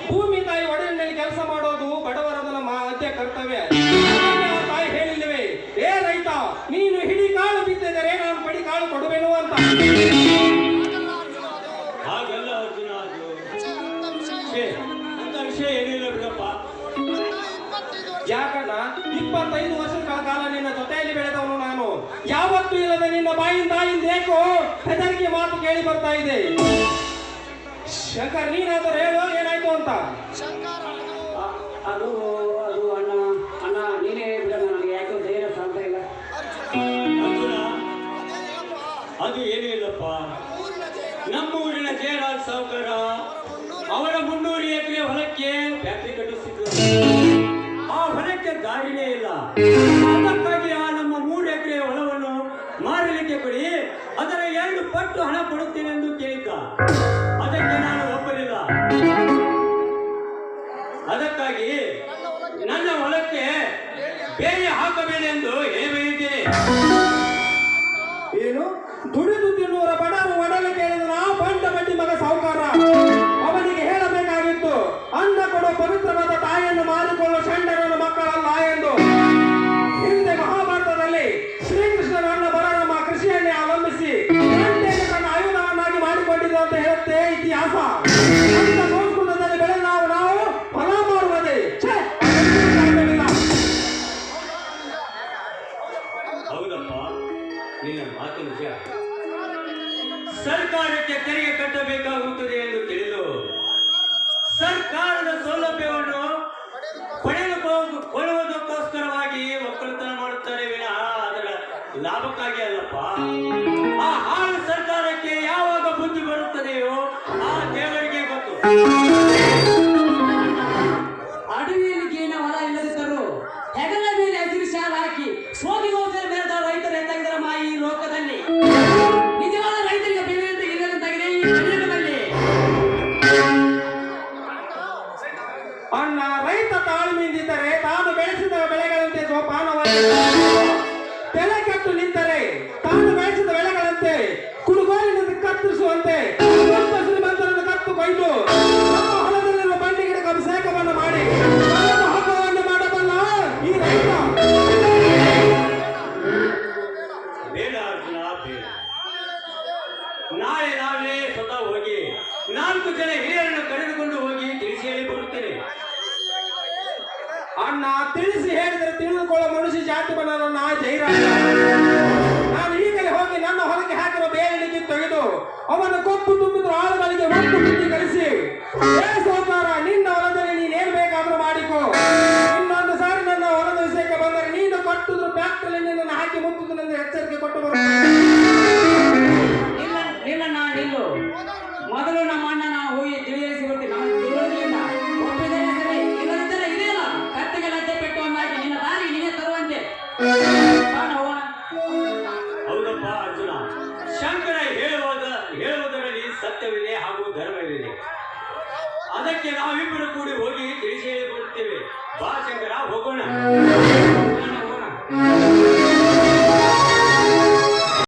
ಭೂಮಿ ತಾಯಿ ಒಡೆಯಲ್ಲಿ ಕೆಲಸ ಮಾಡೋದು ಬಡವರದ ನಮ್ಮ ಆದ್ಯ ಕರ್ತವ್ಯ. ತಾಯಿ ಹೇಳಿಲ್ಲವೇ, ಏ ರೈತ, ನೀನು ಹಿಡಿ ಕಾಳು ಬಿತ್ತಿದರೆ ನಾನು ಪಡಿ ಕಾಳು ಕೊಡುವೆನು ಅಂತ. ಹಾಗಲ್ಲ ಅರ್ಜುನ, ಅಂತ ವಿಷಯ ಏನಿಲ್ಲ ಬಿಡಪ್ಪ. ಯಾಕಣ್ಣ, 25 ವರ್ಷಗಳ ಕಾಲ ನಿನ್ನ ಜೊತೆಯಲ್ಲಿ ಬೆಳೆದವನು ನಾನು. ಯಾವತ್ತೂ ಇಲ್ಲದ ನಿನ್ನ ಬಾಯಿಂದ ಏಕೋ ಹೆದರಿಕೆ ಮಾತು ಕೇಳಿ ಬರ್ತಾ ಇದೆ. ಶಂಕರ್, ನೀನಾದರೂ ಹೇಳೋ ಏನಾಯ್ತು ಅಂತ. ಅದು ಅದು ಅಣ್ಣ ಅಣ್ಣ ನೀನೇ ಬಿಡ, ನನಗೆ ಯಾಕೋ ಧೈರ್ಯ ಸಾಧ್ಯ ಇಲ್ಲ. ಅರ್ಜುನ, ಅದು ಏನೂ ಇಲ್ಲಪ್ಪ. ನಮ್ಮ ಊರಿನ ಜಯರಾಜ್ ಸಾವುಕಾರ ಅವರ 300 ಎಕರೆ ಹೊಲಕ್ಕೆ ಫ್ಯಾಕ್ಟರಿ ಕಟ್ಟಿಸಿದ್ರು. ಆ ಹೊಲಕ್ಕೆ ದಾರಿನೇ ಇಲ್ಲ. ಅದಕ್ಕಾಗಿ ಆ ನಮ್ಮ 3 ಎಕರೆ ಹೊಲವನ್ನು ಮಾರಲಿಕ್ಕೆ ಕೊಡಿ, ಅದರ 2 ಪಟ್ಟು ಹಣ ಕೊಡುತ್ತೇನೆ ಎಂದು ಕೇಳಿದ್ದ. ಅದಕ್ಕೆ ನಾನು ಒಪ್ಪಲಿಲ್ಲ. ಅದಕ್ಕಾಗಿ ನನ್ನ ಹೊಲಕ್ಕೆ ಬೇರೆ ಹಾಕಬೇಡಿ ಎಂದು ಹೇಳಿದ್ದೇನೆ. ಏನು ದುಡಿದು ತಿನ್ನುವರ ಬಡವರು ಒಡಲು ಕೇಳಿದ ನಾವು ಬಂಡ ಬಡ್ಡಿ ಮಗ ಸಾವುಕಾರ. ಅವನಿಗೆ ಹೇಳಬೇಕಾಗಿತ್ತು, ಅನ್ನ ಕೊಡುವ ಪವಿತ್ರವಾದ ತಾಯಿಯನ್ನು ಮಾರಿಕೊಳ್ಳುವ ಷಂಡರನ ಮಕ್ಕಳಲ್ಲ ಎಂದು. ಹಿಂದೆ ಮಹಾಭಾರತದಲ್ಲಿ ಶ್ರೀಕೃಷ್ಣನ ಅಣ್ಣ ಬಲರಾಮ ಕೃಷಿಯನ್ನೇ ಅವಲಂಬಿಸಿ ಗಂಟೆಗೆ ತನ್ನ ಆಯುಧವನ್ನಾಗಿ ಮಾಡಿಕೊಂಡಿದ್ದು ಅಂತ ಹೇಳುತ್ತೆ ಇತಿಹಾಸ. ಅಂತ ಸಂಸ್ಕೃತದಲ್ಲಿ ಬೆಳೆದ ನಾವು ಫಲ ಮಾರುವುದೇ ಸಾಧ್ಯವಿಲ್ಲ. ಹೌದಪ್ಪ, ನಿನ್ನ ಮಾತು ನಿಜ. ಸರ್ಕಾರಕ್ಕೆ ತೆರಿಗೆ ಕಟ್ಟಬೇಕಾಗುತ್ತದೆ ಎಂದು ತಿಳಿದು ಸರ್ಕಾರದ ಸೌಲಭ್ಯವನ್ನು ಪಡೆದುಕೊಳ್ಳುವುದಕ್ಕೋಸ್ಕರವಾಗಿ ಒಕ್ಕಲುತನ ಮಾಡುತ್ತಾರೆ ವಿನಃ ಅದರ ಲಾಭಕ್ಕಾಗಿ ಅಲ್ಲಪ್ಪ. ಆ ಹಾಳು ಸರ್ಕಾರಕ್ಕೆ ಯಾವಾಗ ಬುದ್ಧಿ ಬರುತ್ತದೆಯೋ ಆ ದೇವರಿಗೆ ಗೊತ್ತು. ಅಡವಿಯಲ್ಲಿ ಗೇನ ಹೊಲ ಇಲ್ಲದಿದ್ದರು ಹೆಗಲ ಮೇಲೆ ಹಸಿರು ಶಾಲ ಹಾಕಿ ಸೋಗಿಗೋಸ್ಕರ ಬೆಳೆದ ರೈತರು ಎಂತಾಗಿದ್ದಾರೆ ಮಾಯಿ ಈ ಲೋಕದಲ್ಲಿ. ನಿಜವಾದ ರೈತರಿಗೆ ಬೆಲೆ ಅಂತ ಇಲ್ಲದಂತಾಗಿದೆ ಈ ಕರ್ನಾಟಕದಲ್ಲಿ. ಅಣ್ಣ, ರೈತ ತಾಳ್ಮೆಯಿಂದಿದ್ದರೆ ತಾನು ಬೆಳೆಸಿದ ಬೆಳೆಗಳಂತೆ ಜೋಪಾನವಾಗಿ, ತಲೆ ಕಟ್ಟು ನಿಂತರೆ ತಾನು ಬೆಳೆಸಿದ ಬೆಳೆಗಳಂತೆ ಕುಡುಗೋಲಿನಿಂದ ಕತ್ತರಿಸುವಂತೆ ಶ್ರೀಮಂತರನ್ನು ಕತ್ತು ಕೊಯ್ದು ನಮ್ಮ ಹೊಲದಲ್ಲಿರುವ ಬಂಡಿ ಗಿಡಕ್ಕೆ ಅಭಿಷೇಕವನ್ನು ಮಾಡಿ ಹಬ್ಬವನ್ನು ಮಾಡಬಲ್ಲ ಈ ರೈತ. ಬೇಡ ಅರ್ಜುನ, ಬೇಡ. ನಾಳೆ ನಾವೇ ಸ್ವತಃ ಹೋಗಿ 4 ಜನ ಹಿರಿಯರನ್ನು ಕರೆದುಕೊಂಡು ಹೋಗಿ ತಿಳಿಸಿ ಹೇಳಿ ಬರುತ್ತೇನೆ. ಅಣ್ಣ, ತಿಳಿಸಿ ಹೇಳಿದರೆ ತಿಳಿದುಕೊಳ್ಳೋ ಮನುಷ್ಯ ಜಾತಿ ಬಣ್ಣ ಜೈರಾಜ. ನಾನು ಈಗಲೇ ಹೋಗಿ ನನ್ನ ಹೊಲಕ್ಕೆ ಹಾಕಿರೋ ಬೇರೆಗೆ ತೆಗೆದು ಅವನ ಕೊಪ್ಪು ತುಂಬಿದ ಆಳುಗಳಿಗೆ ಒಟ್ಟು ಬುದ್ಧಿ ಕಲಿಸಿ, ಏ ಸೋಕಾರ, ನಿನ್ನ ಹೊಲದಲ್ಲಿ ನೀನೇನು ಬೇಕಾದ್ರೂ ಮಾಡಿಕೋ. ಇನ್ನೊಂದು ಸಾರಿ ನನ್ನ ಹೊಲದ ವಿಷಯಕ್ಕೆ ಬಂದರೆ ನೀನು ಕಟ್ಟುದ್ರು ಫ್ಯಾಕ್ಟರಿ ನಿನ್ನನ್ನು ಹಾಕಿ ಮುತ್ತುದನೆಂದು ಎಚ್ಚರಿಕೆ ಕೊಟ್ಟು ಬರುತ್ತೇನೆ. ಇಲ್ಲ ನಿಲ್ಲು. ಮೊದಲು ನಮ್ಮ ಅಣ್ಣ ನಾವು ಹೋಗಿ ತಿಳಿಸಿ ಬರ್ತೀವಿ. ನಮ್ಮ ತಿಳುವಳಿಕೆಯಿಂದ ಒಪ್ಪಿದರೆ ಸರಿ, ಇಲ್ಲದಿದ್ದರೆ ಇದೆಯಲ್ಲ ಕತ್ತಿಗೆ ಲಜ್ಜೆ ಪೆಟ್ಟು ಒಂದಾಗಿ ನಿನ್ನ ದಾರಿ ನೀನೇ ತರುವಂತೆ. ಹೌದಪ್ಪ ಅರ್ಜುನ, ಶಂಕರ ಹೇಳುವುದರಲ್ಲಿ ಸತ್ಯವಿದೆ ಹಾಗೂ ಧರ್ಮವಿದೆ. ಅದಕ್ಕೆ ನಾವಿಬ್ಬರು ಕೂಡಿ ಹೋಗಿ ತಿಳಿಸಿ ಹೇಳಿ ಬರುತ್ತೇವೆ. ಬಾ ಶಂಕರ, ಹೋಗೋಣ.